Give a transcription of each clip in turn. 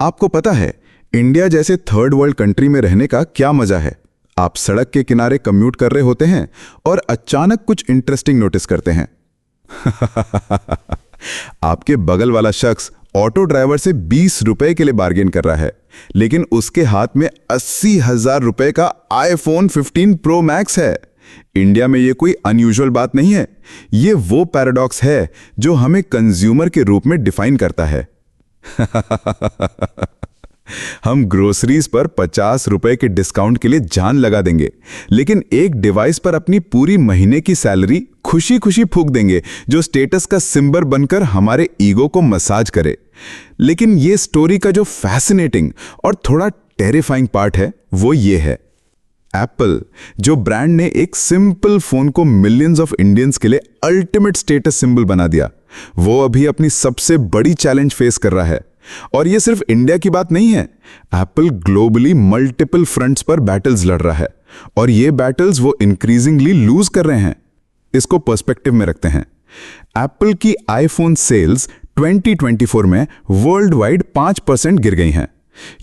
आपको पता है इंडिया जैसे थर्ड वर्ल्ड कंट्री में रहने का क्या मजा है। आप सड़क के किनारे कम्यूट कर रहे होते हैं और अचानक कुछ इंटरेस्टिंग नोटिस करते हैं। आपके बगल वाला शख्स ऑटो ड्राइवर से 20 रुपए के लिए बार्गेन कर रहा है, लेकिन उसके हाथ में 80,000 रुपए का आईफोन 15 प्रो मैक्स है। इंडिया में ये कोई अनयूजुअल बात नहीं है, ये वो पैराडॉक्स है जो हमें कंज्यूमर के रूप में डिफाइन करता है। हम ग्रोसरीज पर 50 रुपए के डिस्काउंट के लिए जान लगा देंगे, लेकिन एक डिवाइस पर अपनी पूरी महीने की सैलरी खुशी खुशी फूंक देंगे जो स्टेटस का सिंबल बनकर हमारे ईगो को मसाज करे। लेकिन ये स्टोरी का जो फैसिनेटिंग और थोड़ा टेरिफाइंग पार्ट है वो ये है, एप्पल जो ब्रांड ने एक सिंपल फोन को मिलियंस ऑफ इंडियंस के लिए अल्टीमेट स्टेटस सिंबल बना दिया, वो अभी अपनी सबसे बड़ी चैलेंज फेस कर रहा है। और ये सिर्फ इंडिया की बात नहीं है, एप्पल ग्लोबली मल्टीपल फ्रंट्स पर बैटल्स लड़ रहा है और ये बैटल्स वो इंक्रीजिंगली लूज कर रहे हैं। इसको पर्सपेक्टिव में रखते हैं। एप्पल की आईफोन सेल्स 2024 में वर्ल्ड वाइड 5% गिर गई हैं।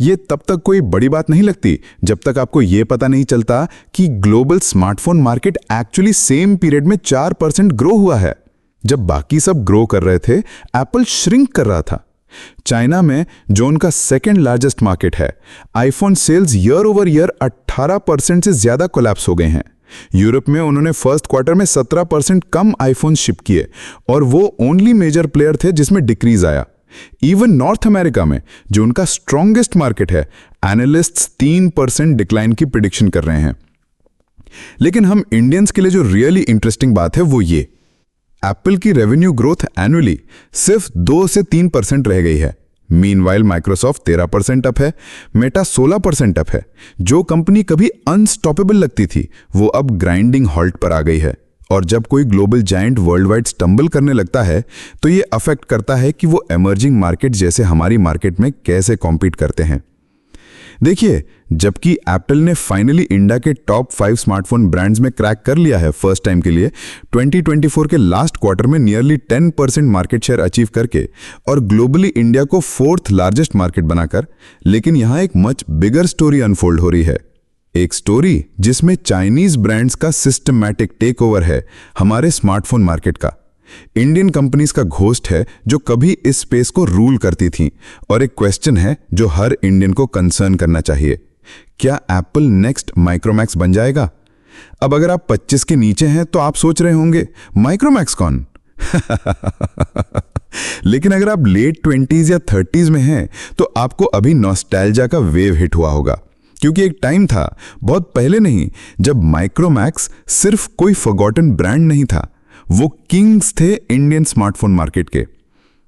ये तब तक कोई बड़ी बात नहीं लगती जब तक आपको ये पता नहीं चलता कि global smartphone market actually same period में 4% ग्रो हुआ है। जब बाकी सब ग्रो कर रहे थे, एप्पल श्रिंक कर रहा था। चाइना में, जो उनका सेकेंड लार्जेस्ट मार्केट है, iPhone sales year over year 18% से ज्यादा कोलैप्स हो गए हैं। यूरोप में उन्होंने फर्स्ट क्वार्टर में 17% कम आईफोन शिप किए और वो ओनली मेजर प्लेयर थे जिसमें डिक्रीज आया। इवन नॉर्थ अमेरिका में, जो उनका स्ट्रॉन्गेस्ट मार्केट है, एनालिस्ट्स 3% डिक्लाइन की प्रिडिक्शन कर रहे हैं। लेकिन हम इंडियंस के लिए जो रियली इंटरेस्टिंग बात है वो ये, एप्पल की रेवेन्यू ग्रोथ एनुअली सिर्फ 2 से 3% रह गई है। मीनवाइल माइक्रोसॉफ्ट 13% अप है, मेटा 16% अप है। जो कंपनी कभी अनस्टॉपेबल लगती थी वो अब ग्राइंडिंग हॉल्ट पर आ गई है। और जब कोई global giant world wide stumble करने लगता है तो ये अफेक्ट करता है कि वो इमर्जिंग मार्केट जैसे हमारी मार्केट में कैसे कॉम्पीट करते हैं। देखिए, जबकि एप्पल ने फाइनली इंडिया के टॉप 5 स्मार्टफोन ब्रांड्स में क्रैक कर लिया है फर्स्ट टाइम के लिए 2024 के लास्ट क्वार्टर में नियरली 10% मार्केट शेयर अचीव करके और ग्लोबली इंडिया को 4th लार्जेस्ट मार्केट बनाकर, लेकिन यहां एक मच बिगर स्टोरी अनफोल्ड हो रही है। एक स्टोरी जिसमें चाइनीज ब्रांड्स का सिस्टमैटिक टेक ओवर है हमारे स्मार्टफोन मार्केट का। इंडियन कंपनीज का घोस्ट है जो कभी इस स्पेस को रूल करती थीं, और एक क्वेश्चन है जो हर इंडियन को कंसर्न करना चाहिए, क्या एप्पल नेक्स्ट माइक्रोमैक्स बन जाएगा? अब अगर आप 25 के नीचे हैं तो आप सोच रहे होंगे माइक्रोमैक्स कौन? लेकिन अगर आप लेट 20s या 30s में हैं तो आपको अभी नॉस्टैल्जिया का वेव हिट हुआ होगा, क्योंकि एक टाइम था, बहुत पहले नहीं, जब माइक्रोमैक्स सिर्फ कोई फॉरगॉटन ब्रांड नहीं था, वो किंग्स थे इंडियन स्मार्टफोन मार्केट के।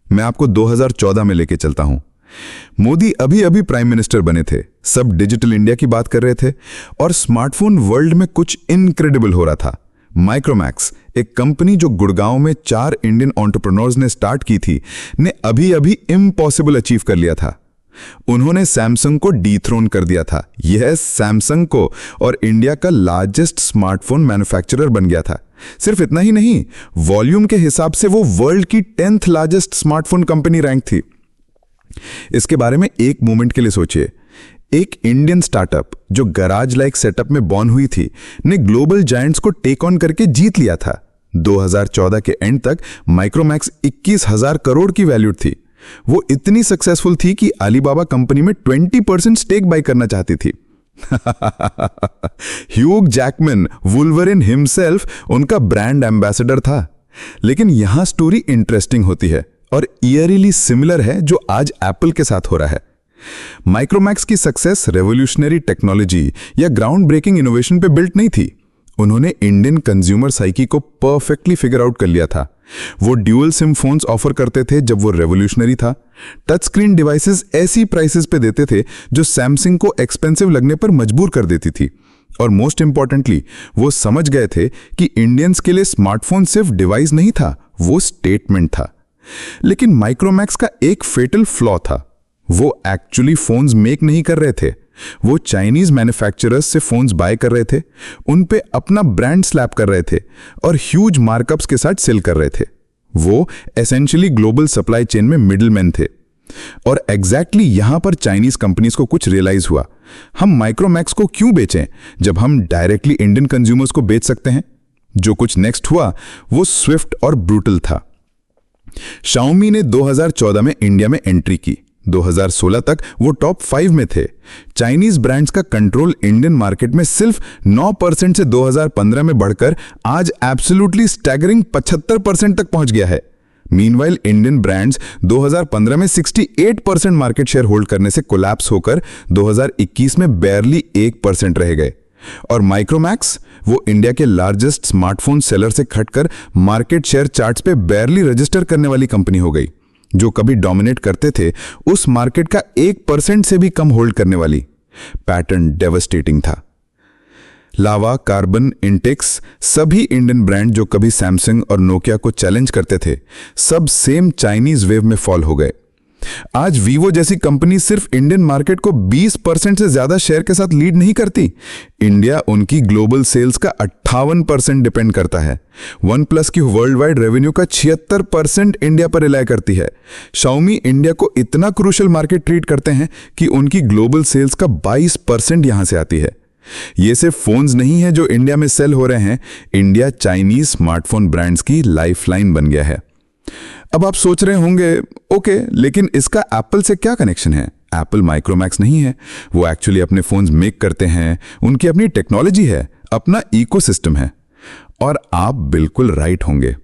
मैं आपको 2014 में लेके चलता हूं। मोदी अभी अभी प्राइम मिनिस्टर बने थे, सब डिजिटल इंडिया की बात कर रहे थे और स्मार्टफोन वर्ल्ड में कुछ इनक्रेडिबल हो रहा था। माइक्रोमैक्स, एक कंपनी जो गुड़गांव में 4 इंडियन एंटरप्रेन्योर्स ने स्टार्ट की थी, ने अभी अभी इम्पॉसिबल अचीव कर लिया था। उन्होंने सैमसंग को डीथ्रोन कर दिया था, यह सैमसंग को, और इंडिया का लार्जेस्ट स्मार्टफोन मैन्युफैक्चरर बन गया था। सिर्फ इतना ही नहीं, वॉल्यूम के हिसाब से वो वर्ल्ड की 10th largest smartphone company rank थी। इसके बारे में एक मोमेंट के लिए सोचिए, एक इंडियन स्टार्टअप जो गराज लाइक सेटअप में बॉर्न हुई थी ने ग्लोबल जायंट्स को टेक ऑन करके जीत लिया था। 2014 के एंड तक माइक्रोमैक्स 21,000 करोड़ की वैल्यू थी। वो इतनी सक्सेसफुल थी कि अलीबाबा कंपनी में 20% स्टेक बाय करना चाहती थी। ह्यूग जैकमैन, वुल्वरिन हिमसेल्फ, उनका ब्रांड एम्बेसडर था। लेकिन यहां स्टोरी इंटरेस्टिंग होती है और ईयरली सिमिलर है जो आज एप्पल के साथ हो रहा है। माइक्रोमैक्स की सक्सेस रेवोल्यूशनरी टेक्नोलॉजी या ग्राउंड ब्रेकिंग इनोवेशन पे बिल्ट नहीं थी। उन्होंने इंडियन कंज्यूमर साइकी को परफेक्टली फिगर आउट कर लिया था। वो ड्यूअल सिम फोन्स ऑफर करते थे जब वो रेवोल्यूशनरी था। टच स्क्रीन डिवाइसेस ऐसी प्राइसेस पे देते थे जो सैमसंग को एक्सपेंसिव लगने पर मजबूर कर देती थी। और मोस्ट इंपॉर्टेंटली, वो समझ गए थे कि इंडियंस के लिए स्मार्टफोन सिर्फ डिवाइस नहीं था, वो स्टेटमेंट था। लेकिन माइक्रोमैक्स का एक फेटल फ्लॉ था, वो एक्चुअली फोन्स मेक नहीं कर रहे थे। वो चाइनीज मैन्युफैक्चरर्स से फोन्स बाय कर रहे थे, उन पे अपना ब्रांड स्लैप कर रहे थे और ह्यूज मार्कअप्स के साथ सेल कर रहे थे। वो एसेंशियली ग्लोबल सप्लाई चेन में मिडलमैन थे। और एग्जैक्टली यहां पर चाइनीज कंपनीज को कुछ रियलाइज हुआ, हम माइक्रोमैक्स को क्यों बेचें जब हम डायरेक्टली इंडियन कंज्यूमर्स को बेच सकते हैं। जो कुछ नेक्स्ट हुआ वो स्विफ्ट और ब्रूटल था। शाओमी ने 2014 में इंडिया में एंट्री की। 2016 तक वो टॉप 5 में थे। चाइनीज ब्रांड्स का कंट्रोल इंडियन मार्केट में सिर्फ 9% से 2015 में बढ़कर आज एब्सोल्युटली स्टैगरिंग 75% तक पहुंच गया है। मीनवाइल इंडियन ब्रांड्स 2015 में 68% मार्केट शेयर होल्ड करने से कोलैप्स होकर 2021 में बेयरली 1% रह गए। और माइक्रोमैक्स वो इंडिया के लार्जेस्ट स्मार्टफोन सेलर से घटकर मार्केट शेयर चार्ट्स पे बेयरली रजिस्टर करने वाली कंपनी हो गई। जो कभी डोमिनेट करते थे उस मार्केट का 1% से भी कम होल्ड करने वाली। पैटर्न डेवस्टेटिंग था। लावा, कार्बन, इंटेक्स सभी इंडियन ब्रांड जो कभी सैमसंग और नोकिया को चैलेंज करते थे, सब सेम चाइनीज वेव में फॉल हो गए। आज वीवो जैसी कंपनी सिर्फ इंडियन मार्केट को 20% से ज्यादा शेयर के साथ लीड नहीं करती। इंडिया उनकी ग्लोबल सेल्स का 58% डिपेंड करता है। वन प्लस की वर्ल्ड वाइड रेवेन्यू का 76% इंडिया पर रिलाय करती है। शाओमी इंडिया को इतना क्रूशल मार्केट ट्रीट करते हैं कि उनकी ग्लोबल सेल्स का 22% यहां से आती है। ये सिर्फ फोन्स नहीं है जो इंडिया में सेल हो रहे हैं, इंडिया चाइनीज स्मार्टफोन ब्रांड्स की लाइफलाइन बन गया है। अब आप सोच रहे होंगे ओके, लेकिन इसका एप्पल से क्या कनेक्शन है। एप्पल माइक्रोमैक्स नहीं है, वो एक्चुअली अपने फोन्स मेक करते हैं, उनकी अपनी टेक्नोलॉजी है, अपना इकोसिस्टम है। और आप बिल्कुल राइट होंगे,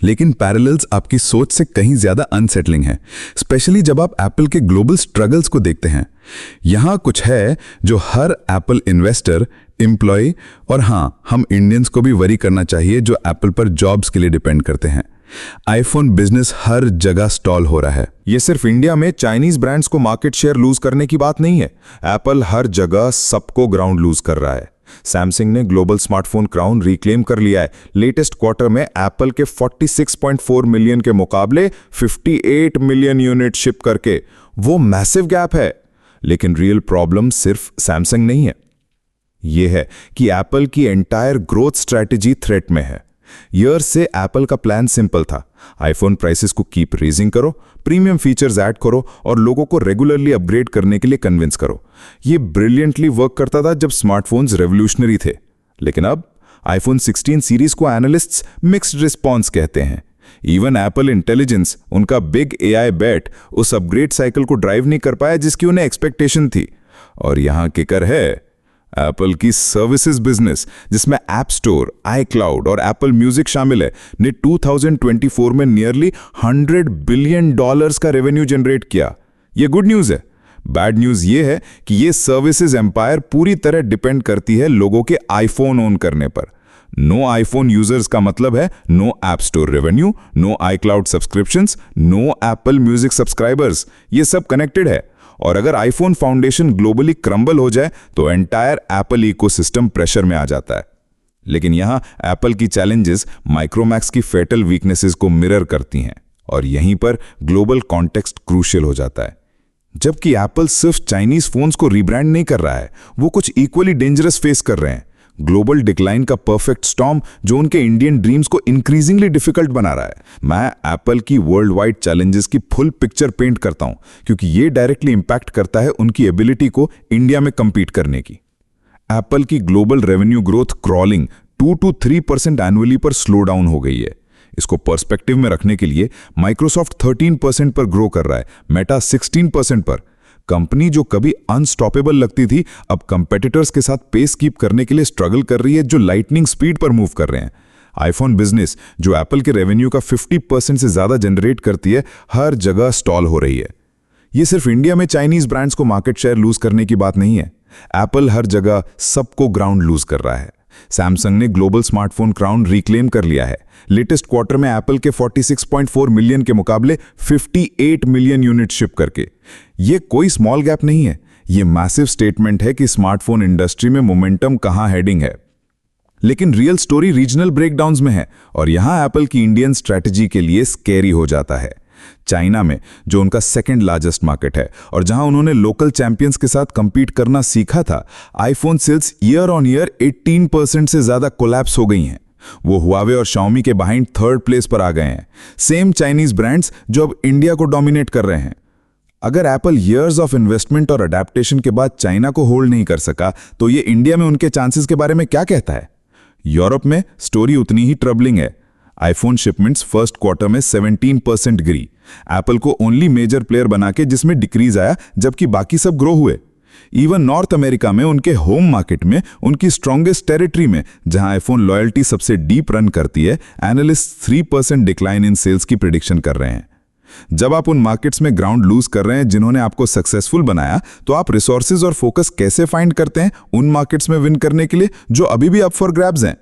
लेकिन पैरेलल्स आपकी सोच से कहीं ज्यादा अनसेटलिंग है, स्पेशली जब आप एप्पल के ग्लोबल स्ट्रगल्स को देखते हैं। यहां कुछ है जो हर एप्पल इन्वेस्टर, एम्प्लॉय और हां, हम इंडियंस को भी वरी करना चाहिए जो एप्पल पर जॉब्स के लिए डिपेंड करते हैं। आईफोन बिजनेस हर जगह स्टॉल हो रहा है। ये सिर्फ इंडिया में चाइनीज ब्रांड्स को मार्केट शेयर लूज करने की बात नहीं है। एप्पल हर जगह सबको ग्राउंड लूज कर रहा है। सैमसंग ने ग्लोबल स्मार्टफोन क्राउन रिक्लेम कर लिया है। लेटेस्ट क्वार्टर में एप्पल के 46.4 मिलियन के मुकाबले 58 मिलियन यूनिट शिप करके वो मैसिव गैप है। लेकिन रियल प्रॉब्लम सिर्फ सैमसंग नहीं है, यह है कि एप्पल की एंटायर ग्रोथ स्ट्रैटेजी थ्रेट में है। ईयर्स से एप्पल का प्लान सिंपल था, आईफोन प्राइसेस को कीप रेजिंग करो, प्रीमियम फीचर्स ऐड करो और लोगों को रेगुलरली अपग्रेड करने के लिए कन्विंस करो। ये ब्रिलियंटली वर्क करता था जब स्मार्टफोन्स रेवोल्यूशनरी थे। लेकिन अब आईफोन 16 सीरीज को एनालिस्ट्स मिक्स्ड रिस्पॉन्स कहते हैं। इवन एप्पल इंटेलिजेंस, उनका बिग एआई बेट, उस अपग्रेड साइकिल को ड्राइव नहीं कर पाया जिसकी उन्हें एक्सपेक्टेशन थी। और यहां किकर है एप्पल की सर्विसेज बिजनेस, जिसमें ऐप स्टोर, iCloud और एप्पल म्यूजिक शामिल है, ने 2024 में नियरली $100 बिलियन का रेवेन्यू जनरेट किया। यह गुड न्यूज है। बैड न्यूज यह है कि यह सर्विसेज एम्पायर पूरी तरह डिपेंड करती है लोगों के आईफोन ओन करने पर। नो आईफोन यूजर्स का मतलब है no app store revenue, no iCloud subscriptions, no Apple music subscribers. ये सब कनेक्टेड है। और अगर आईफोन फाउंडेशन ग्लोबली क्रम्बल हो जाए तो एंटायर एप्पल इकोसिस्टम प्रेशर में आ जाता है। लेकिन यहां एप्पल की चैलेंजेस माइक्रोमैक्स की फेटल वीकनेसेस को मिरर करती हैं और यहीं पर ग्लोबल कॉन्टेक्स्ट क्रूशियल हो जाता है। जबकि एप्पल सिर्फ चाइनीज फोन्स को रीब्रांड नहीं कर रहा है, वो कुछ इक्वली डेंजरस फेस कर रहे हैं। ग्लोबल डिक्लाइन का परफेक्ट स्टॉर्म जो उनके इंडियन ड्रीम्स को इंक्रीजिंगली डिफिकल्ट बना रहा है। मैं एप्पल की वर्ल्ड वाइड चैलेंजेस की फुल पिक्चर पेंट करता हूं क्योंकि ये डायरेक्टली इंपैक्ट करता है उनकी एबिलिटी को इंडिया में कंपीट करने की। एप्पल की global revenue growth crawling 2 to 3% annually पर स्लो डाउन हो गई है। इसको पर्सपेक्टिव में रखने के लिए माइक्रोसॉफ्ट 13% पर ग्रो कर रहा है, मेटा 16% पर। कंपनी जो कभी अनस्टॉपेबल लगती थी अब कंपेटिटर्स के साथ पेस कीप करने के लिए स्ट्रगल कर रही है, जो लाइटनिंग स्पीड पर मूव कर रहे हैं। आईफोन बिजनेस जो एप्पल के रेवेन्यू का 50% से ज्यादा जनरेट करती है, हर जगह स्टॉल हो रही है। ये सिर्फ इंडिया में चाइनीज ब्रांड्स को मार्केट शेयर लूज करने की बात नहीं है। एप्पल हर जगह सबको ग्राउंड लूज कर रहा है। सैमसंग ने ग्लोबल स्मार्टफोन क्राउन रिक्लेम कर लिया है। लेटेस्ट क्वार्टर में एप्पल के 46.4 मिलियन के मुकाबले 58 मिलियन यूनिट शिप करके। यह कोई स्मॉल गैप नहीं है, यह मैसिव स्टेटमेंट है कि स्मार्टफोन इंडस्ट्री में मोमेंटम कहां हेडिंग है। लेकिन रियल स्टोरी रीजनल ब्रेकडाउन्स में है और यहां एप्पल की इंडियन स्ट्रैटेजी के लिए स्कैरी हो जाता है। चाइना में जो उनका सेकंड लार्जेस्ट मार्केट है और जहां उन्होंने लोकल चैंपियंस के साथ कंपीट करना सीखा था, iPhone sales year on year 18% से ज्यादा कोलैप्स हो गई हैं। वो हुआवे और शाओमी के बिहाइंड थर्ड प्लेस पर आ गए हैं। सेम चाइनीज ब्रांड्स जो अब इंडिया को डोमिनेट कर रहे हैं। अगर एप्पल ईयर्स ऑफ इन्वेस्टमेंट और अडेप्टेशन के बाद चाइना को होल्ड नहीं कर सका, तो ये इंडिया में उनके चांसेस के बारे में क्या कहता है? यूरोप में स्टोरी उतनी ही ट्रबलिंग है। आईफोन शिपमेंट्स फर्स्ट क्वार्टर में 17% गिरी। एप्पल को ओनली मेजर प्लेयर बना के जिसमें डिक्रीज आया, जबकि बाकी सब ग्रो हुए। इवन नॉर्थ अमेरिका में उनके होम मार्केट में, उनकी स्ट्रॉन्गेस्ट टेरिटरी में, जहां आईफोन लॉयल्टी सबसे डीप रन करती है, एनालिस्ट 3% डिक्लाइन इन सेल्स की प्रेडिक्शन कर रहे हैं। जब आप उन मार्केट्स में ग्राउंड लूज कर रहे हैं जिन्होंने आपको सक्सेसफुल बनाया, तो आप रिसोर्सेज और फोकस कैसे फाइंड करते हैं उन मार्केट्स में विन करने के लिए जो अभी भी अप फॉर ग्रैब्स हैं?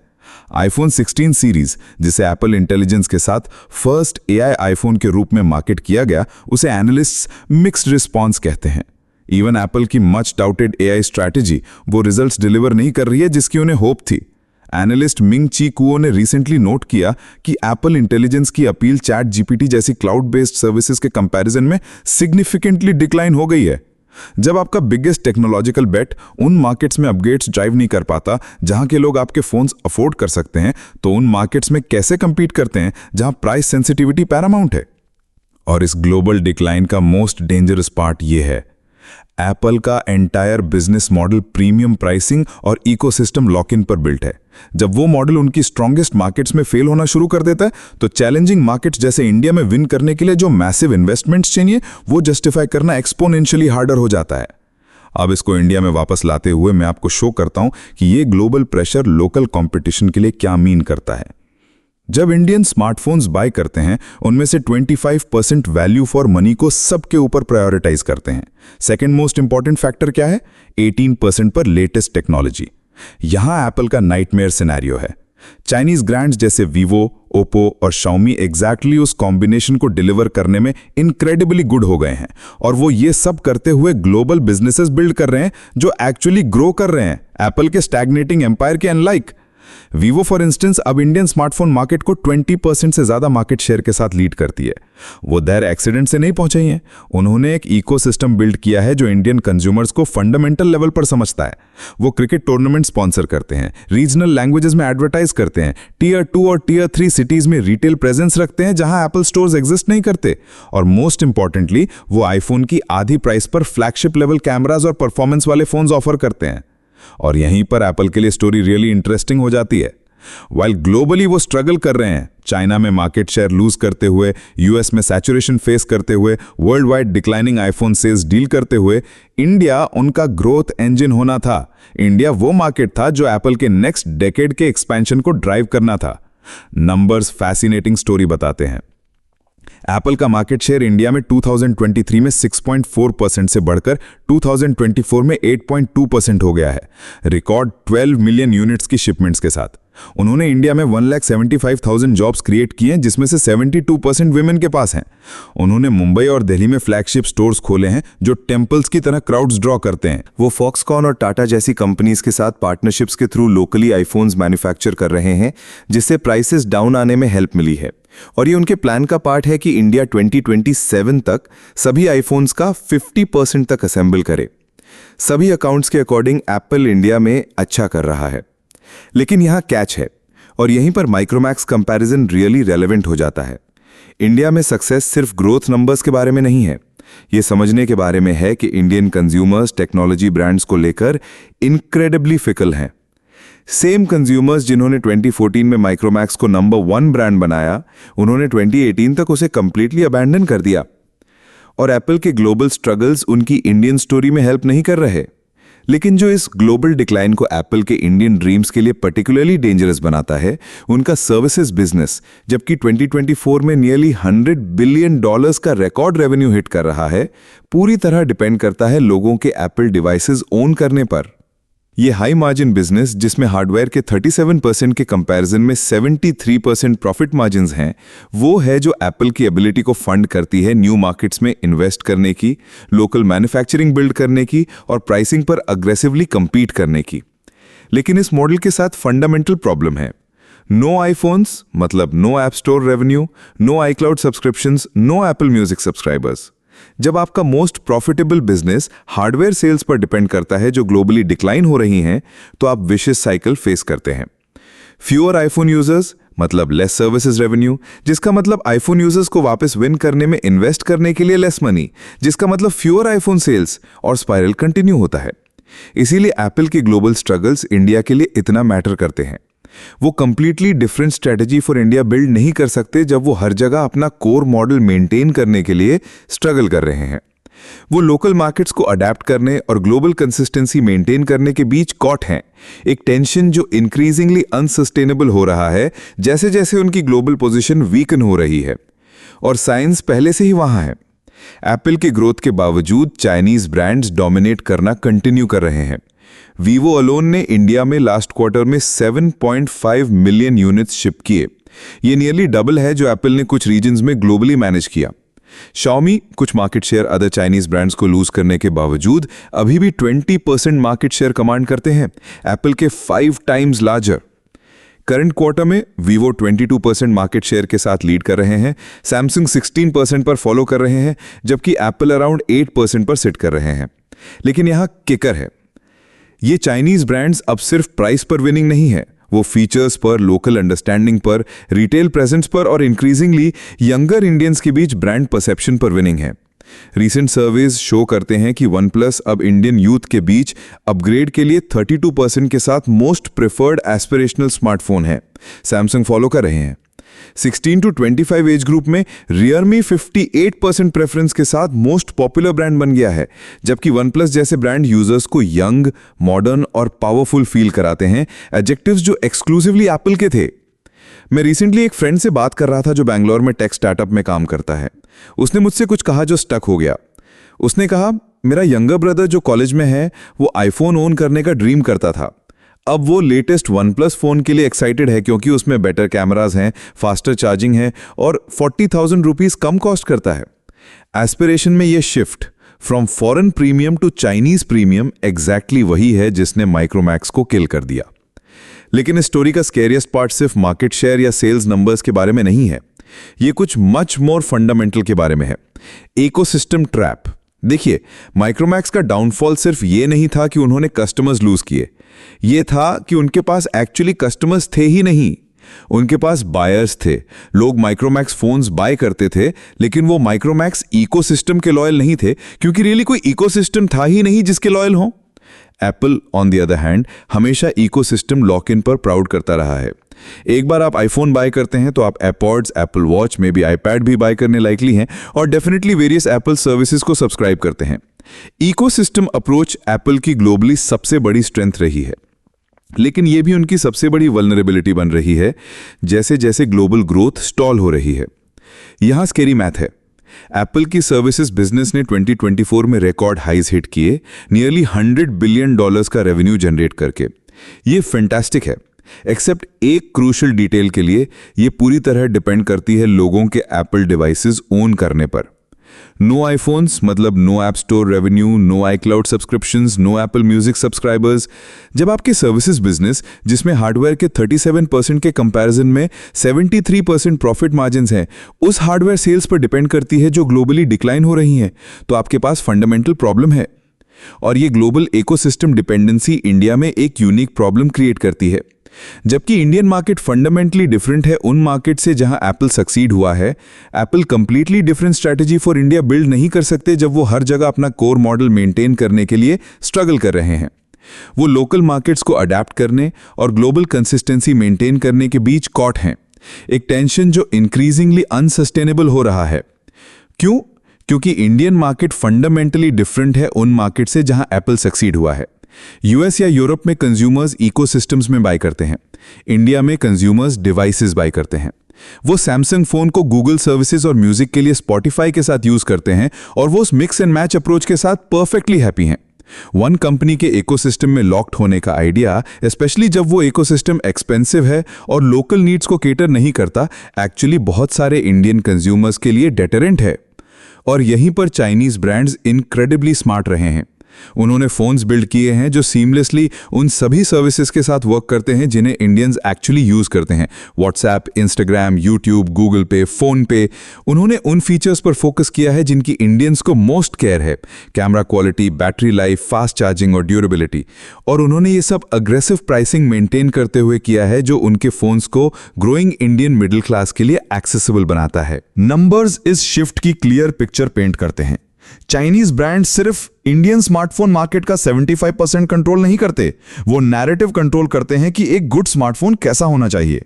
आईफोन 16 सीरीज, जिसे एप्पल इंटेलिजेंस के साथ फर्स्ट एआई आईफोन के रूप में मार्केट किया गया, उसे एनालिस्ट्स मिक्स्ड रिस्पॉन्स कहते हैं। इवन एप्पल की मच डाउटेड एआई स्ट्रैटेजी वो रिजल्ट्स डिलीवर नहीं कर रही है जिसकी उन्हें होप थी। एनालिस्ट मिंग ची कुओ ने रिसेंटली नोट किया कि एप्पल इंटेलिजेंस की अपील चैट जीपीटी जैसी क्लाउड बेस्ड सर्विसेज के कंपैरिजन में सिग्निफिकेंटली डिक्लाइन हो गई है। जब आपका बिगेस्ट टेक्नोलॉजिकल बेट उन मार्केट्स में अपग्रेड्स ड्राइव नहीं कर पाता जहां के लोग आपके फोन्स अफोर्ड कर सकते हैं, तो उन मार्केट्स में कैसे compete करते हैं जहां प्राइस सेंसिटिविटी पैरामाउंट है? और इस ग्लोबल डिक्लाइन का मोस्ट डेंजरस पार्ट ये है, एप्पल का entire business model premium pricing और इकोसिस्टम लॉक इन पर बिल्ट है। जब वो मॉडल उनकी स्ट्रॉन्गेस्ट मार्केट्स में फेल होना शुरू कर देता है, तो चैलेंजिंग मार्केट्स जैसे इंडिया में विन करने के लिए जो मैसिव इन्वेस्टमेंट्स चाहिए, वो जस्टिफाई करना एक्सपोनेंशियली हार्डर हो जाता है। अब इसको इंडिया में वापस लाते हुए मैं आपको शो करता हूं कि ये ग्लोबल प्रेशर लोकल कंपटीशन के लिए क्या मीन करता है। जब इंडियन स्मार्टफोन्स बाय करते हैं, उनमें से 25% वैल्यू फॉर मनी को सबके ऊपर प्रायोरिटाइज करते हैं। सेकंड मोस्ट इंपॉर्टेंट फैक्टर क्या है? 18% पर लेटेस्ट टेक्नोलॉजी। यहां एप्पल का नाइटमेयर सिनेरियो है। चाइनीज ब्रांड्स जैसे वीवो, ओप्पो और शाओमी एग्जैक्टली उस कॉम्बिनेशन को डिलीवर करने में इनक्रेडिबली गुड हो गए हैं, और वो ये सब करते हुए ग्लोबल बिजनेसेस बिल्ड कर रहे हैं जो एक्चुअली ग्रो कर रहे हैं, एप्पल के स्टैग्नेटिंग एम्पायर के अनलाइक। वीवो फॉर इंस्टेंस अब इंडियन स्मार्टफोन मार्केट को 20% से ज्यादा मार्केट शेयर के साथ लीड करती है। वो देर एक्सीडेंट से नहीं पहुंचे हैं, उन्होंने एक इकोसिस्टम बिल्ड किया है जो इंडियन कंज्यूमर्स को फंडामेंटल लेवल पर समझता है। वो क्रिकेट टूर्नामेंट स्पॉन्सर करते हैं, रीजनल लैंग्वेजेस में एडवर्टाइज करते हैं, टियर 2 और टियर 3 सिटीज में रिटेल प्रेजेंस रखते हैं जहां एप्पल स्टोर्स एग्जिस्ट नहीं करते, और मोस्ट इंपॉर्टेंटली वो आईफोन की आधी प्राइस पर फ्लैगशिप लेवल कैमराज और परफॉर्मेंस वाले फोन्स ऑफर करते हैं। और यहीं पर एप्पल के लिए स्टोरी रियली इंटरेस्टिंग हो जाती है। वाइल ग्लोबली वो स्ट्रगल कर रहे हैं, चाइना में मार्केट शेयर लूज करते हुए, यूएस में सैचुरेशन फेस करते हुए, world wide declining iPhone sales deal करते हुए, इंडिया उनका ग्रोथ इंजन होना था। इंडिया वो मार्केट था जो एप्पल के नेक्स्ट डेकेड के एक्सपेंशन को ड्राइव करना था। नंबर्स फैसिनेटिंग स्टोरी बताते हैं। एप्पल का मार्केट शेयर इंडिया में 2023 में 6.4% से बढ़कर 2024 में 8.2% हो गया है, रिकॉर्ड 12 मिलियन यूनिट्स की शिपमेंट्स के साथ। उन्होंने इंडिया में 1,75,000 जॉब्स क्रिएट किए हैं, जिसमें से 72% विमेन के पास हैं। उन्होंने मुंबई और दिल्ली में फ्लैगशिप स्टोर्स खोले हैं जो टेम्पल्स की तरह क्राउड्स ड्रॉ करते हैं। वो फॉक्सकॉन और टाटा जैसी कंपनीज के साथ पार्टनरशिप्स के थ्रू लोकली आईफोन्स मैन्युफैक्चर कर रहे हैं, जिससे प्राइसेस डाउन आने में हेल्प मिली है। और ये उनके प्लान का पार्ट है कि इंडिया 2027 तक सभी आईफोन्स का 50% तक असेंबल करे। सभी अकाउंट्स के अकॉर्डिंग एप्पल इंडिया में अच्छा कर रहा है, लेकिन यहां कैच है, और यहीं पर माइक्रोमैक्स कंपैरिजन रियली रेलेवेंट हो जाता है। इंडिया में सक्सेस सिर्फ ग्रोथ नंबर्स के बारे में नहीं है, ये समझने के बारे में है कि इंडियन कंज्यूमर्स टेक्नोलॉजी ब्रांड्स को लेकर इनक्रेडिबली फिकल हैं। सेम कंज्यूमर्स जिन्होंने 2014 में माइक्रोमैक्स को नंबर 1 ब्रांड बनाया, उन्होंने 2018 तक उसे कंप्लीटली अबैंडन कर दिया। और एप्पल के ग्लोबल स्ट्रगल्स उनकी इंडियन स्टोरी में हेल्प नहीं कर रहे। लेकिन जो इस ग्लोबल डिक्लाइन को एप्पल के इंडियन ड्रीम्स के लिए पर्टिकुलरली डेंजरस बनाता है, उनका सर्विसेज बिजनेस, जबकि 2024 में नियरली $100 बिलियन का रिकॉर्ड रेवेन्यू हिट कर रहा है, पूरी तरह डिपेंड करता है लोगों के एप्पल डिवाइसेस ओन करने पर। ये हाई मार्जिन बिजनेस, जिसमें हार्डवेयर के 37% के कंपैरिजन में 73% प्रॉफिट मार्जिन्स हैं, वो है जो एप्पल की एबिलिटी को फंड करती है न्यू मार्केट्स में इन्वेस्ट करने की, लोकल मैन्युफैक्चरिंग बिल्ड करने की और प्राइसिंग पर अग्रेसिवली compete करने की। लेकिन इस मॉडल के साथ फंडामेंटल प्रॉब्लम है। नो आईफोन्स मतलब no app store revenue, no iCloud subscriptions, no Apple music subscribers. जब आपका most profitable business hardware sales पर डिपेंड करता है जो ग्लोबली डिक्लाइन हो रही हैं, तो आप विशियस साइकिल फेस करते हैं। फ्यूअर आईफोन यूजर्स मतलब लेस सर्विसेज रेवेन्यू, जिसका मतलब आईफोन यूजर्स को वापस विन करने में इन्वेस्ट करने के लिए लेस मनी, जिसका मतलब फ्यूअर आईफोन सेल्स, और स्पाइरल कंटिन्यू होता है। इसीलिए एप्पल के ग्लोबल स्ट्रगल्स इंडिया के लिए इतना मैटर करते हैं। वो completely different strategy for India build नहीं कर सकते जब वो हर जगह अपना कोर मॉडल मेंटेन करने के लिए स्ट्रगल कर रहे हैं। वो लोकल मार्केट्स को अडेप्ट करने और ग्लोबल कंसिस्टेंसी मेंटेन करने के बीच कॉट हैं, एक टेंशन जो इंक्रीजिंगली अनसस्टेनेबल हो रहा है जैसे जैसे उनकी ग्लोबल पोजीशन वीकन हो रही है। और साइंस पहले से ही वहां है। एप्पल के ग्रोथ के बावजूद चाइनीज ब्रांड्स डोमिनेट करना कंटिन्यू कर रहे हैं। वीवो अलोन ने इंडिया में लास्ट क्वार्टर में 7.5 मिलियन यूनिट्स शिप किए। ये नियरली डबल है जो एप्पल ने कुछ रीजन्स में ग्लोबली मैनेज किया। Xiaomi कुछ market share other Chinese brands को लूज करने के बावजूद अभी भी 20% मार्केट शेयर कमांड करते हैं, एप्पल के 5 टाइम्स लार्जर। करंट क्वार्टर में वीवो 22% मार्केट शेयर के साथ लीड कर रहे हैं, सैमसंग 16% पर फॉलो कर रहे हैं, जबकि एप्पल अराउंड 8% पर सिट कर रहे हैं। लेकिन यहां किकर है, ये चाइनीज ब्रांड्स अब सिर्फ प्राइस पर विनिंग नहीं है, वो फीचर्स पर, लोकल अंडरस्टैंडिंग पर, रिटेल प्रेजेंस पर और इंक्रीजिंगली यंगर इंडियंस के बीच ब्रांड परसेप्शन पर विनिंग है। रीसेंट सर्वेज शो करते हैं कि OnePlus अब इंडियन यूथ के बीच अपग्रेड के लिए 32% के साथ मोस्ट प्रेफर्ड एस्पिरेशनल स्मार्टफोन है। सैमसंग फॉलो कर रहे हैं। 16 to 25 एज ग्रुप में Realme 58% प्रेफरेंस के साथ मोस्ट पॉपुलर ब्रांड बन गया है, जबकि OnePlus जैसे ब्रांड यूजर्स को यंग, मॉडर्न और पावरफुल फील कराते हैं, एडजेक्टिव्स जो एक्सक्लूसिवली एप्पल के थे। मैं रिसेंटली एक फ्रेंड से बात कर रहा था जो बैंगलोर में टेक स्टार्टअप में काम करता है। उसने मुझसे कुछ कहा जो स्टक हो गया। उसने कहा, मेरा यंगर ब्रदर जो कॉलेज में है वो आईफोन ओन करने का ड्रीम करता था। अब वो लेटेस्ट OnePlus फोन के लिए एक्साइटेड है क्योंकि उसमें बेटर कैमराज हैं, फास्टर चार्जिंग है और 40,000 रुपीज कम कॉस्ट करता है। एस्पिरेशन में ये shift from foreign premium to Chinese premium exactly वही है जिसने माइक्रोमैक्स को किल कर दिया। लेकिन इस स्टोरी का स्केरियस्ट पार्ट सिर्फ मार्केट शेयर या सेल्स नंबर्स के बारे में नहीं है, ये कुछ मच मोर फंडामेंटल के बारे में है, इकोसिस्टम ट्रैप। देखिए, माइक्रोमैक्स का डाउनफॉल सिर्फ ये नहीं था कि उन्होंने कस्टमर्स लूज किए, ये था कि उनके पास एक्चुअली कस्टमर्स थे ही नहीं, उनके पास बायर्स थे। लोग माइक्रोमैक्स फोन्स बाय करते थे, लेकिन वो माइक्रोमैक्स इकोसिस्टम के लॉयल नहीं थे, क्योंकि रियली कोई इकोसिस्टम था ही नहीं जिसके लॉयल हो। Apple on the other hand हमेशा इकोसिस्टम लॉक इन पर प्राउड करता रहा है। एक बार आप आईफोन बाय करते हैं तो आप एयरपॉड्स, एप्पल वॉच में भी आईपैड भी बाय करने लाइकली हैं और डेफिनेटली वेरियस एप्पल सर्विसेज को सब्सक्राइब करते हैं। इकोसिस्टम अप्रोच एप्पल की ग्लोबली सबसे बड़ी स्ट्रेंथ रही है, लेकिन यह भी उनकी सबसे बड़ी वल्नरेबिलिटी बन रही है जैसे जैसे ग्लोबल ग्रोथ स्टॉल हो रही है। यहां स्केरी मैथ है। एप्पल की सर्विसेज बिजनेस ने 2024 में रिकॉर्ड हाइज हिट किए, नियरली $100 बिलियन का रेवेन्यू जनरेट करके। ये फैंटास्टिक है, एक्सेप्ट एक क्रूशियल डिटेल के लिए, ये पूरी तरह डिपेंड करती है लोगों के एप्पल डिवाइसेस ओन करने पर। नो आईफोन्स मतलब no app store revenue, no iCloud subscriptions, no Apple music subscribers. जब आपके सर्विसेज बिजनेस जिसमें हार्डवेयर के 37% के कंपैरिजन में 73% प्रॉफिट मार्जिन्स हैं, उस हार्डवेयर सेल्स पर डिपेंड करती है जो ग्लोबली डिक्लाइन हो रही हैं, तो आपके पास फंडामेंटल प्रॉब्लम है। और ये ग्लोबल इकोसिस्टम डिपेंडेंसी इंडिया में एक यूनिक प्रॉब्लम क्रिएट करती है। जबकि इंडियन मार्केट फंडामेंटली डिफरेंट है उन मार्केट से जहां एप्पल सक्सीड हुआ है, Apple completely different strategy for India build नहीं कर सकते जब वो हर जगह अपना कोर मॉडल मेंटेन करने के लिए स्ट्रगल कर रहे हैं। वो लोकल मार्केट्स को अडेप्ट करने और ग्लोबल कंसिस्टेंसी मेंटेन करने के बीच कॉट हैं, एक टेंशन जो इंक्रीजिंगली अनसस्टेनेबल हो रहा है। क्यों? क्योंकि इंडियन मार्केट फंडामेंटली डिफरेंट है उन मार्केट से जहां एप्पल सक्सीड हुआ है। यूएस या यूरोप में कंज्यूमर्स इकोसिस्टम्स में बाय करते हैं, इंडिया में कंज्यूमर्स डिवाइसेस बाय करते हैं। वो सैमसंग फोन को गूगल सर्विसेज और म्यूजिक के लिए स्पॉटिफाई के साथ यूज करते हैं और वो उस मिक्स एंड मैच अप्रोच के साथ परफेक्टली हैप्पी हैं। वन कंपनी के इकोसिस्टम में लॉक्ड होने का आइडिया, स्पेशली जब वो इकोसिस्टम एक्सपेंसिव है और लोकल नीड्स को केटर नहीं करता, एक्चुअली बहुत सारे इंडियन कंज्यूमर्स के लिए डेटरेंट है। और यहीं पर चाइनीज ब्रांड्स इनक्रेडिबली स्मार्ट रहे हैं। उन्होंने फोन्स बिल्ड किए हैं जो सीमलेसली उन सभी सर्विसेज के साथ वर्क करते हैं जिन्हें इंडियंस एक्चुअली यूज करते हैं। व्हाट्सएप, इंस्टाग्राम, यूट्यूब, गूगल पे, फोन पे। उन्होंने उन फीचर्स पर फोकस किया है जिनकी इंडियंस को मोस्ट केयर है, camera quality, battery life, fast charging और ड्यूरेबिलिटी। और उन्होंने ये सब अग्रेसिव प्राइसिंग मेंटेन करते हुए किया है जो उनके फोन्स को ग्रोइंग इंडियन मिडिल क्लास के लिए एक्सेसिबल बनाता है। नंबर्स इस शिफ्ट की क्लियर पिक्चर पेंट करते हैं। चाइनीज ब्रांड सिर्फ इंडियन स्मार्टफोन मार्केट का 75% कंट्रोल नहीं करते, वो नैरेटिव कंट्रोल करते हैं कि एक गुड स्मार्टफोन कैसा होना चाहिए।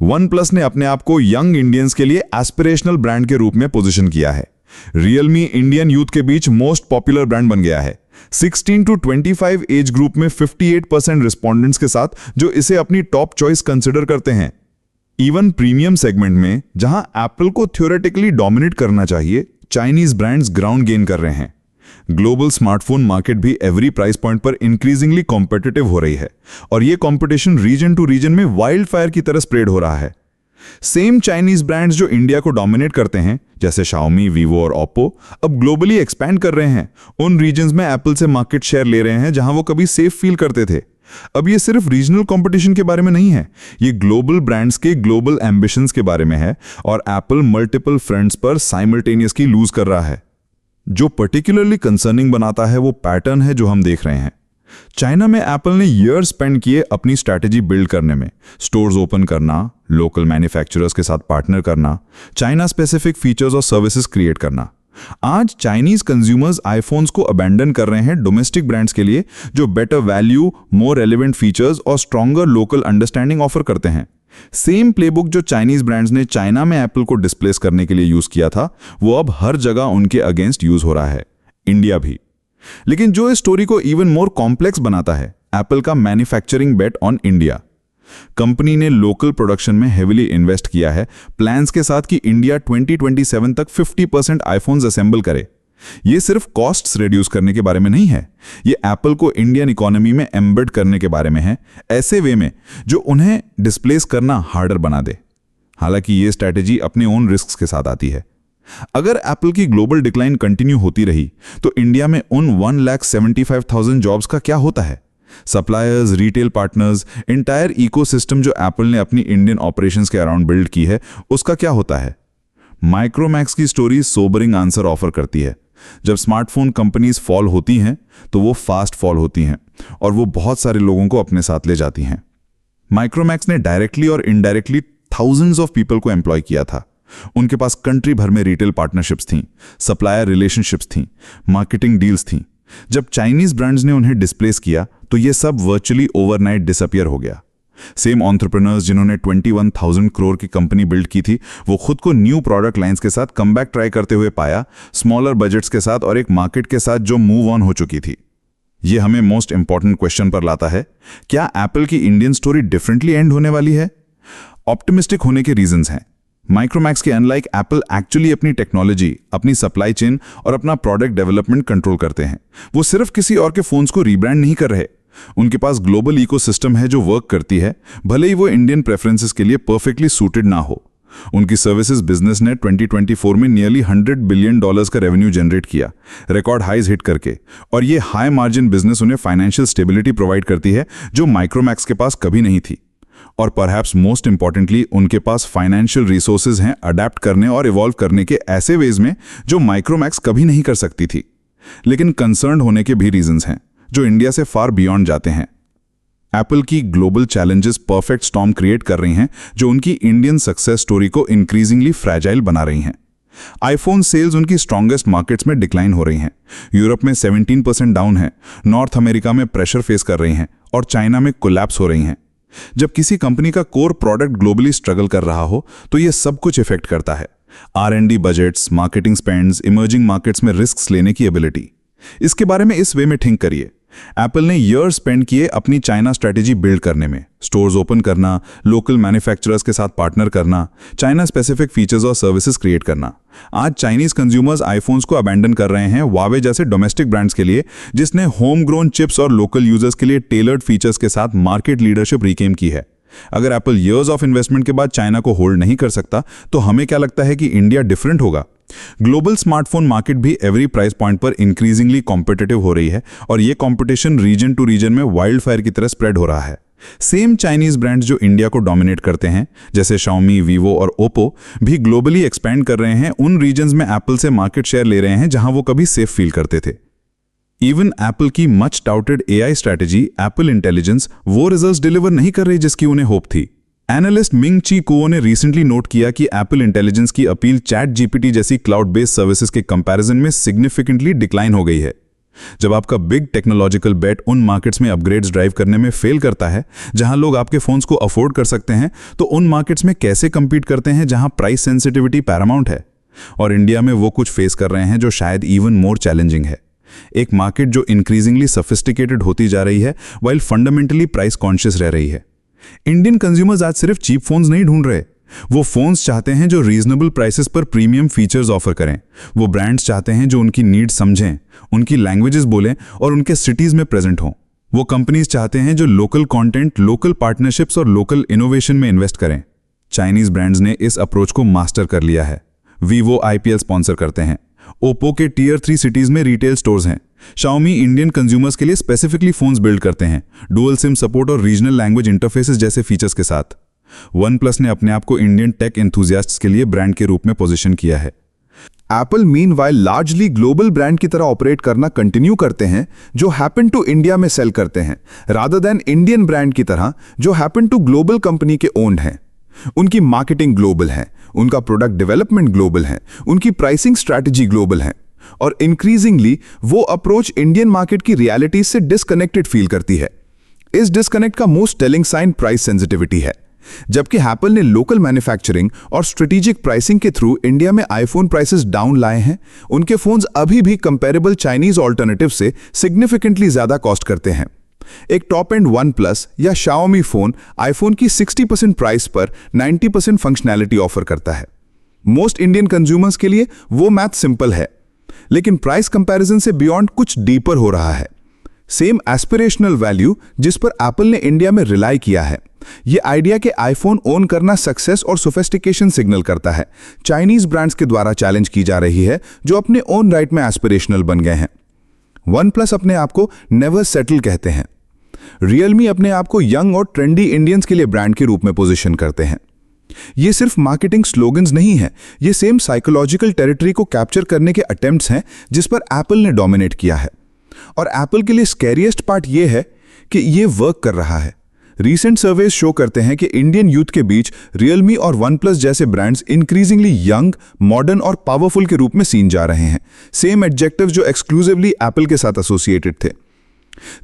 OnePlus ने अपने आप को यंग इंडियंस के लिए एस्पिरेशनल ब्रांड के रूप में पोजीशन किया है। Realme इंडियन यूथ के बीच मोस्ट पॉपुलर ब्रांड बन गया है। 16 to 25 एज ग्रुप में 58% रिस्पोंडेंट्स के साथ जो इसे अपनी टॉप चॉइस कंसिडर करते हैं। इवन प्रीमियम सेगमेंट में जहां एप्पल को थ्योरेटिकली डोमिनेट करना चाहिए, चाइनीज ब्रांड्स ग्राउंड गेन कर रहे हैं। ग्लोबल स्मार्टफोन मार्केट भी एवरी प्राइस पॉइंट पर इंक्रीजिंगली कॉम्पिटिटिव हो रही है और यह कंपटीशन रीजन टू रीजन में वाइल्ड फायर की तरह स्प्रेड हो रहा है। सेम चाइनीज ब्रांड्स जो इंडिया को डोमिनेट करते हैं जैसे Xiaomi, Vivo और Oppo, अब ग्लोबली एक्सपैंड कर रहे हैं। उन रीजन्स में एप्पल से मार्केट शेयर ले रहे हैं जहां वो कभी सेफ फील करते थे। अब ये सिर्फ रीजनल कंपटीशन के बारे में नहीं है, ये ग्लोबल ब्रांड्स के ग्लोबल एम्बिशंस के बारे में है और एप्पल मल्टीपल फ्रंट्स पर साइमल्टेनियसली लूज कर रहा है। जो पर्टिकुलरली कंसर्निंग बनाता है वो पैटर्न है जो हम देख रहे हैं। चाइना में एप्पल ने ईयर स्पेंड किए अपनी स्ट्रैटेजी बिल्ड करने में, स्टोर्स ओपन करना, लोकल मैन्युफैक्चरर्स के साथ पार्टनर करना, चाइना स्पेसिफिक फीचर्स और सर्विसेज क्रिएट करना। आज चाइनीज कंज्यूमर्स आईफोन्स को अबैंडन कर रहे हैं डोमेस्टिक ब्रांड्स के लिए जो बेटर वैल्यू, मोर रेलेवेंट फीचर्स और स्ट्रॉन्गर लोकल अंडरस्टैंडिंग ऑफर करते हैं। सेम प्लेबुक जो चाइनीज ब्रांड्स ने चाइना में एप्पल को डिस्प्लेस करने के लिए यूज किया था, वो अब हर जगह उनके अगेंस्ट यूज हो रहा है, इंडिया भी। लेकिन जो इस स्टोरी को इवन मोर कॉम्प्लेक्स बनाता है, एप्पल का manufacturing bet on India. Company ने लोकल प्रोडक्शन में हेविली इन्वेस्ट किया है, प्लान्स के साथ कि इंडिया 2027 तक 50% आईफोन्स असेंबल करे। ये सिर्फ कॉस्ट्स रिड्यूस करने के बारे में नहीं है, ये एप्पल को इंडियन इकोनॉमी में एम्बेड करने के बारे में है, ऐसे वे में जो उन्हें डिस्प्लेस करना हार्डर बना दे। हालांकि ये स्ट्रैटेजी अपने ओन रिस्क्स के साथ आती है। अगर एप्पल की ग्लोबल डिक्लाइन कंटिन्यू होती रही तो इंडिया में उन 1,75,000 जॉब्स का क्या होता है? Suppliers, retail partners, entire ecosystem जो एप्पल ने अपनी इंडियन ऑपरेशंस के अराउंड बिल्ड की है, उसका क्या होता है? माइक्रोमैक्स की स्टोरी सोबरिंग आंसर ऑफर करती है। जब स्मार्टफोन कंपनीज फॉल होती हैं तो वो फास्ट फॉल होती हैं और वो बहुत सारे लोगों को अपने साथ ले जाती हैं। माइक्रोमैक्स ने डायरेक्टली और इनडायरेक्टली थाउजेंड्स ऑफ पीपल को एम्प्लॉय किया था। उनके पास कंट्री भर में रिटेल पार्टनरशिप्स थीं, सप्लायर रिलेशनशिप्स थीं, मार्केटिंग डील्स थीं। जब चाइनीज ब्रांड्स ने उन्हें डिस्प्लेस किया तो ये सब वर्चुअली ओवरनाइट डिसअपियर हो गया। सेम एंटरप्रेन्योर्स जिन्होंने 21,000 करोड़ की कंपनी बिल्ड की थी, वो खुद को न्यू प्रोडक्ट लाइंस के साथ कमबैक ट्राई करते हुए पाया, स्मॉलर बजट्स के साथ और एक मार्केट के साथ जो मूव ऑन हो चुकी थी। ये हमें मोस्ट इंपॉर्टेंट क्वेश्चन पर लाता है, क्या एप्पल की इंडियन स्टोरी डिफरेंटली एंड होने वाली है? ऑप्टिमिस्टिक होने के रीजंस हैं। माइक्रोमैक्स के अनलाइक एप्पल एक्चुअली अपनी टेक्नोलॉजी, अपनी सप्लाई चेन और अपना प्रोडक्ट डेवलपमेंट कंट्रोल करते हैं। वो सिर्फ किसी और के फोन्स को रीब्रांड नहीं कर रहे। उनके पास ग्लोबल इकोसिस्टम है जो वर्क करती है, भले ही वो इंडियन प्रेफरेंसेस के लिए परफेक्टली सूटेड ना हो। उनकी सर्विसेज बिजनेस ने 2024 में नियरली $100 बिलियन का रेवेन्यू जनरेट किया, रिकॉर्ड हाइज हिट करके। और ये हाई मार्जिन बिजनेस उन्हें फाइनेंशियल स्टेबिलिटी प्रोवाइड करती है जो माइक्रोमैक्स के पास कभी नहीं थी। और परहैप्स मोस्ट इंपॉर्टेंटली उनके पास फाइनेंशियल रिसोर्सेज हैं अडेप्ट करने और इवॉल्व करने के ऐसे वेज में जो माइक्रोमैक्स कभी नहीं कर सकती थी। लेकिन कंसर्न होने के भी रीजंस हैं जो इंडिया से फार बियॉन्ड जाते हैं। एप्पल की global challenges perfect storm create कर रही हैं जो उनकी इंडियन सक्सेस स्टोरी को इंक्रीजिंगली फ्रैजाइल बना रही हैं। आईफोन सेल्स उनकी स्ट्रॉन्गेस्ट मार्केट्स में डिक्लाइन हो रही हैं। यूरोप में 17% डाउन है, नॉर्थ अमेरिका में प्रेशर फेस कर रही हैं और चाइना में कोलैप्स हो रही हैं। जब किसी कंपनी का कोर प्रोडक्ट ग्लोबली स्ट्रगल कर रहा हो तो यह सब कुछ इफेक्ट करता है। R&D budgets, marketing spends, emerging markets में रिस्क लेने की एबिलिटी। इसके बारे में इस वे में थिंक करिए। एप्पल ने ईयर स्पेंड किए अपनी चाइना स्ट्रैटेजी बिल्ड करने में, स्टोर्स ओपन करना, लोकल मैन्युफैक्चरर्स के साथ पार्टनर करना, चाइना स्पेसिफिक फीचर्स और सर्विसेज क्रिएट करना। आज चाइनीज कंज्यूमर्स आईफोन्स को अबैंडन कर रहे हैं वावे जैसे डोमेस्टिक ब्रांड्स के लिए, जिसने होम ग्रोन चिप्स और लोकल यूजर्स के लिए टेलर्ड फीचर्स के साथ मार्केट लीडरशिप रिक्लेम की है। अगर एप्पल ईयर्स ऑफ इन्वेस्टमेंट के बाद चाइना को होल्ड नहीं कर सकता तो हमें क्या लगता है कि इंडिया डिफरेंट होगा? ग्लोबल स्मार्टफोन मार्केट भी एवरी प्राइस पॉइंट पर इंक्रीजिंगली कॉम्पिटिटिव हो रही है और ये कंपटीशन रीजन टू रीजन में वाइल्ड फायर की तरह स्प्रेड हो रहा है। सेम चाइनीज ब्रांड्स जो इंडिया को डोमिनेट करते हैं जैसे Xiaomi, Vivo और Oppo भी ग्लोबली एक्सपेंड कर रहे हैं, उन रीजन्स में एप्पल से मार्केट शेयर ले रहे हैं जहां वो कभी सेफ फील करते थे। इवन एप्पल की much touted AI strategy Apple intelligence वो रिजल्ट्स डिलीवर नहीं कर रही जिसकी उन्हें होप थी। एनालिस्ट मिंग ची कुओ ने रिसेंटली नोट किया कि एप्पल इंटेलिजेंस की अपील ChatGPT जैसी क्लाउड बेस्ड सर्विसेज के कंपैरिजन में सिग्निफिकेंटली डिक्लाइन हो गई है। जब आपका बिग टेक्नोलॉजिकल बेट उन मार्केट्स में अपग्रेड्स ड्राइव करने में फेल करता है जहां लोग आपके फोन्स को अफोर्ड कर सकते हैं, तो उन मार्केट्स में कैसे compete करते हैं जहां प्राइस सेंसिटिविटी पैरामाउंट है। और इंडिया में वो कुछ फेस कर रहे हैं जो शायद इवन मोर चैलेंजिंग है। एक मार्केट जो इंक्रीजिंगली सोफिस्टिकेटेड होती जा रही है वाइल फंडामेंटली प्राइस कॉन्शियस रह रही है। इंडियन कंज्यूमर्स आज सिर्फ चीप फोन्स नहीं ढूंढ रहे, वो फोन्स चाहते हैं जो रीजनेबल प्राइसेस पर प्रीमियम फीचर्स ऑफर करें। वो ब्रांड्स चाहते हैं जो उनकी नीड्स समझें, उनकी लैंग्वेजेस बोलें और उनके सिटीज में प्रेजेंट हों। वो कंपनीज चाहते हैं जो लोकल कंटेंट, लोकल पार्टनरशिप्स और लोकल इनोवेशन में इन्वेस्ट करें। चाइनीज ब्रांड्स ने इस अप्रोच को मास्टर कर लिया है। Vivo IPL स्पॉन्सर करते हैं। Oppo के Tier 3 सिटीज में रिटेल स्टोर्स हैं। Xiaomi इंडियन कंज्यूमर्स के लिए स्पेसिफिकली फोन्स बिल्ड करते हैं, डुअल सिम सपोर्ट और रीजनल लैंग्वेज इंटरफेसेस जैसे फीचर्स के साथ। OnePlus ने अपने आप को इंडियन टेक एंथुसियास्ट्स के लिए ब्रांड के रूप में पोजीशन किया है। Apple meanwhile largely global brand की तरह ऑपरेट करना कंटिन्यू करते हैं, जो हैपन टू इंडिया में सेल करते हैं, रादर देन इंडियन ब्रांड की तरह जो हैपन टू ग्लोबल कंपनी के ओन्ड हैं। उनकी मार्केटिंग ग्लोबल है, उनका प्रोडक्ट डेवलपमेंट ग्लोबल है, उनकी प्राइसिंग स्ट्रैटेजी ग्लोबल है और इंक्रीजिंगली वो अप्रोच इंडियन मार्केट की रियलिटीज से डिस्कनेक्टेड फील करती है। इस डिस्कनेक्ट का most telling sign price sensitivity है। जबकि एप्पल ने लोकल मैन्युफैक्चरिंग और स्ट्रेटेजिक प्राइसिंग के थ्रू इंडिया में आईफोन प्राइसेस डाउन लाए हैं, उनके फोन्स अभी भी कंपेरेबल चाइनीज ऑल्टरनेटिव से सिग्निफिकेंटली ज्यादा कॉस्ट करते हैं। एक टॉप एंड OnePlus या Xiaomi फोन आईफोन की 60% प्राइस पर 90% फंक्शनैलिटी ऑफर करता है। मोस्ट इंडियन कंज्यूमर्स के लिए वो मैथ सिंपल है, लेकिन प्राइस कंपैरिजन से बियॉन्ड कुछ डीपर हो रहा है। सेम एस्पिरेशनल वैल्यू जिस पर एप्पल ने इंडिया में रिलाई किया है, ये आइडिया के आईफोन ओन करना सक्सेस और सोफिस्टिकेशन सिग्नल करता है, चाइनीज ब्रांड्स के द्वारा चैलेंज की जा रही है जो अपने ओन राइट में एस्पिरेशनल बन गए हैं। OnePlus अपने आप को नेवर सेटल कहते हैं। Realme अपने आप को यंग और ट्रेंडी इंडियंस के लिए ब्रांड के रूप में पोजीशन करते हैं। ये सिर्फ मार्केटिंग स्लोगन्स नहीं है, ये सेम साइकोलॉजिकल टेरिटरी को कैप्चर करने के अटेम्प्ट्स हैं जिस पर एप्पल ने डोमिनेट किया है। और एप्पल के लिए स्कैरिएस्ट पार्ट ये है कि ये वर्क कर रहा है। रीसेंट सर्वेज शो करते हैं कि इंडियन यूथ के बीच Realme और OnePlus जैसे ब्रांड्स इंक्रीजिंगली यंग, मॉडर्न और पावरफुल के रूप में सीन जा रहे हैं, सेम एडजेक्टिव्स जो एक्सक्लूसिवली एप्पल के साथ एसोसिएटेड थे।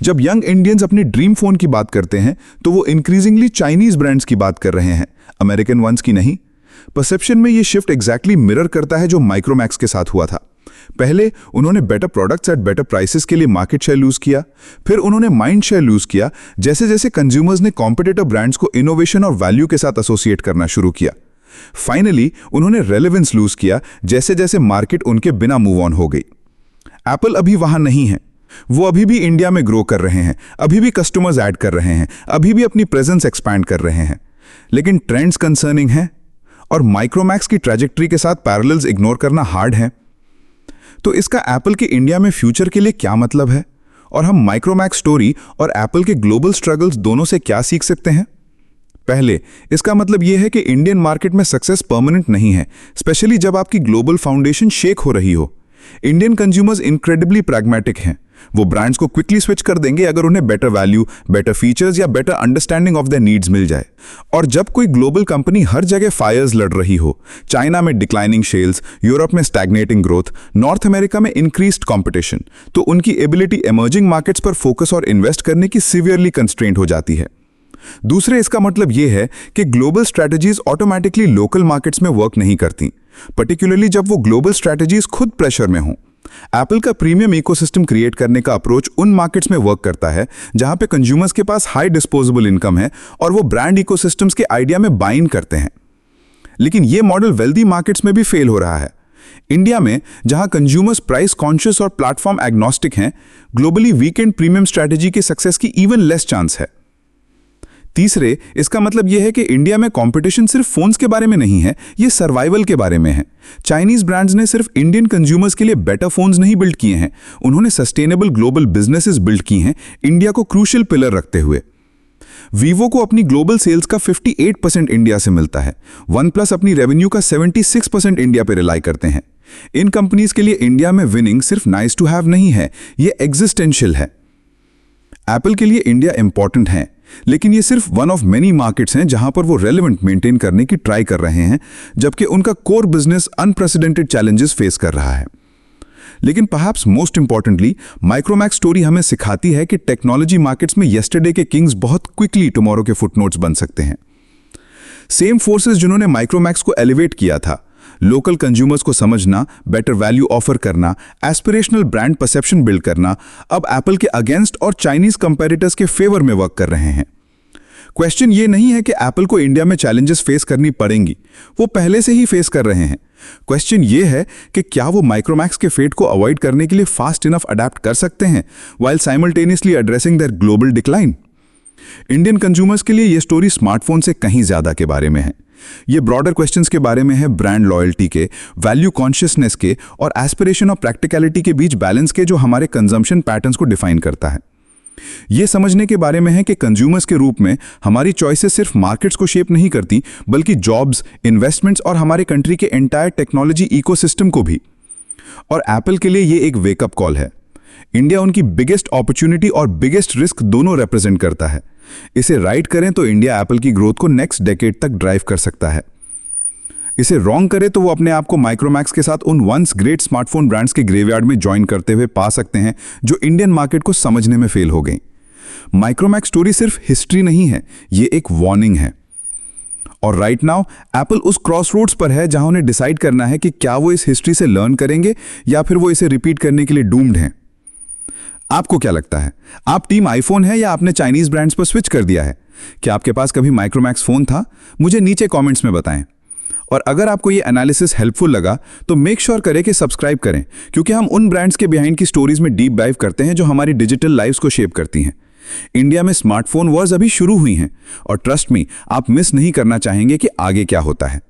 जब यंग इंडियंस अपने ड्रीम फोन की बात करते हैं तो वो इंक्रीजिंगली चाइनीज ब्रांड्स की बात कर रहे हैं, अमेरिकन वंस की नहीं। परसेप्शन में ये शिफ्ट एग्जैक्टली मिरर करता है जो माइक्रोमैक्स के साथ हुआ था। पहले उन्होंने better products at better prices के लिए मार्केट शेयर लूज किया, फिर उन्होंने माइंड शेयर लूज किया जैसे जैसे कंज्यूमर्स ने कॉम्पिटिटिव ब्रांड्स को इनोवेशन और वैल्यू के साथ एसोसिएट करना शुरू किया। फाइनली उन्होंने रेलेवेंस लूज किया जैसे जैसे मार्केट उनके बिना मूव ऑन हो गई। एप्पल अभी वहां नहीं है, वो अभी भी इंडिया में ग्रो कर रहे हैं, अभी भी कस्टमर्स ऐड कर रहे हैं, अभी भी अपनी प्रेजेंस एक्सपैंड कर रहे हैं, लेकिन ट्रेंड्स कंसर्निंग हैं और माइक्रोमैक्स की ट्रैजेक्टरी के साथ पैरेलल्स इग्नोर करना हार्ड है। तो इसका एप्पल के इंडिया में फ्यूचर के लिए क्या मतलब है और हम माइक्रोमैक्स स्टोरी और एप्पल के ग्लोबल स्ट्रगल्स दोनों से क्या सीख सकते हैं? पहले, इसका मतलब यह है कि इंडियन मार्केट में सक्सेस परमानेंट नहीं है, स्पेशली जब आपकी ग्लोबल फाउंडेशन शेक हो रही हो। इंडियन कंज्यूमर्स इनक्रेडिबली प्रैग्मेटिक हैं, वो ब्रांड्स को क्विकली स्विच कर देंगे अगर उन्हें बेटर वैल्यू, बेटर फीचर्स या better understanding of their needs मिल जाए। और जब कोई ग्लोबल कंपनी हर जगह फायर्स लड़ रही हो, चाइना में डिक्लाइनिंग सेल्स, यूरोप में स्टैग्नेटिंग ग्रोथ, नॉर्थ अमेरिका में इंक्रीज्ड कंपटीशन, तो उनकी एबिलिटी इमर्जिंग मार्केट्स पर फोकस और इन्वेस्ट करने की सीवियरली कंस्ट्रेंट हो जाती है। दूसरे, इसका मतलब यह है कि global strategies automatically local markets में वर्क नहीं करती, पर्टिकुलरली जब वो ग्लोबल स्ट्रैटेजीज खुद प्रेशर में हों। एप्पल का प्रीमियम इकोसिस्टम क्रिएट करने का अप्रोच उन मार्केट्स में वर्क करता है जहां पे कंज्यूमर्स के पास हाई डिस्पोजेबल इनकम है और वो ब्रांड इकोसिस्टम्स के आइडिया में बाइन करते हैं। लेकिन ये मॉडल वेल्दी मार्केट्स में भी फेल हो रहा है। इंडिया में, जहां कंज्यूमर्स प्राइस कॉन्शियस और प्लेटफॉर्म एग्नोस्टिक हैं, ग्लोबली वीकेंड प्रीमियम स्ट्रैटेजी के सक्सेस की इवन लेस चांस है। तीसरे, इसका मतलब यह है कि इंडिया में कंपटीशन सिर्फ फोन्स के बारे में नहीं है, ये सर्वाइवल के बारे में है। चाइनीज ब्रांड्स ने सिर्फ इंडियन कंज्यूमर्स के लिए बेटर फोन्स नहीं बिल्ड किए हैं, उन्होंने सस्टेनेबल ग्लोबल बिजनेसेस बिल्ड की हैं, इंडिया को क्रूशियल पिलर रखते हुए। वीवो को अपनी ग्लोबल सेल्स का 58% इंडिया से मिलता है। OnePlus अपनी रेवेन्यू का 76% इंडिया पे रिलाई करते हैं। इन कंपनीज के लिए इंडिया में विनिंग सिर्फ नाइस टू हैव नहीं है, ये एग्जिस्टेंशियल है। एप्पल के लिए इंडिया इंपॉर्टेंट है, लेकिन ये सिर्फ वन ऑफ मेनी मार्केट्स हैं जहां पर वो रेलेवेंट मेंटेन करने की ट्राई कर रहे हैं, जबकि उनका core business unprecedented challenges face कर रहा है। लेकिन perhaps most importantly, Micromax story हमें सिखाती है कि टेक्नोलॉजी मार्केट्स में येस्टरडे के किंग्स बहुत क्विकली टुमारो के फुटनोट्स बन सकते हैं। सेम फोर्सेस जिन्होंने माइक्रोमैक्स को एलिवेट किया था, लोकल कंज्यूमर्स को समझना, बेटर वैल्यू ऑफर करना, एस्पिरेशनल ब्रांड परसेप्शन बिल्ड करना, अब एप्पल के अगेंस्ट और चाइनीज कंपेटिटर्स के फेवर में वर्क कर रहे हैं। क्वेश्चन ये नहीं है कि एप्पल को इंडिया में चैलेंजेस फेस करनी पड़ेंगी, वो पहले से ही फेस कर रहे हैं। क्वेश्चन ये है कि क्या वो माइक्रोमैक्स के फेट को अवॉइड करने के लिए फास्ट इनफ अडेप्ट कर सकते हैं while simultaneously addressing their global decline. Indian consumers के लिए ये स्टोरी स्मार्टफोन से कहीं ज्यादा के बारे में है। ये ब्रॉडर क्वेश्चंस के बारे में है, ब्रांड लॉयल्टी के, वैल्यू कॉन्शियसनेस के और एस्पिरेशन और प्रैक्टिकलिटी के बीच बैलेंस के, जो हमारे कंजम्पशन पैटर्न्स को डिफाइन करता है। ये समझने के बारे में है कि कंज्यूमर्स के रूप में हमारी चॉइसेस सिर्फ मार्केट्स को शेप नहीं करती, बल्कि जॉब्स, इन्वेस्टमेंट्स और हमारे कंट्री के एंटायर टेक्नोलॉजी इकोसिस्टम को भी। और एप्पल के लिए ये एक वेकअप कॉल है। इंडिया उनकी बिगेस्ट अपॉर्चुनिटी और बिगेस्ट रिस्क दोनों रिप्रेजेंट करता है। इसे राइट करें तो इंडिया एप्पल की ग्रोथ को नेक्स्ट डेकेड तक ड्राइव कर सकता है। इसे रॉन्ग करे तो वो अपने आप को माइक्रोमैक्स के साथ उन वंस ग्रेट स्मार्टफोन ब्रांड्स के ग्रेवयार्ड में ज्वाइन करते हुए पा सकते हैं, जो इंडियन मार्केट को समझने में फेल हो गई। माइक्रोमैक्स स्टोरी सिर्फ हिस्ट्री नहीं है, ये एक वार्निंग है। और राइट नाउ एप्पल उस क्रॉसरोड्स पर है जहां उन्हें डिसाइड करना है कि क्या वो इस हिस्ट्री से लर्न करेंगे या फिर वो इसे रिपीट करने के लिए डूम्ड हैं। आपको क्या लगता है? आप टीम आईफोन है या आपने चाइनीज ब्रांड्स पर स्विच कर दिया है? क्या आपके पास कभी माइक्रोमैक्स फोन था? मुझे नीचे कमेंट्स में बताएं। और अगर आपको ये एनालिसिस हेल्पफुल लगा तो मेक श्योर करें कि सब्सक्राइब करें, क्योंकि हम उन ब्रांड्स के बिहाइंड की स्टोरीज में डीप डाइव करते हैं जो हमारी डिजिटल लाइव्स को शेप करती हैं। इंडिया में स्मार्टफोन वॉर्स अभी शुरू हुई हैं और ट्रस्ट मी, आप मिस नहीं करना चाहेंगे कि आगे क्या होता है।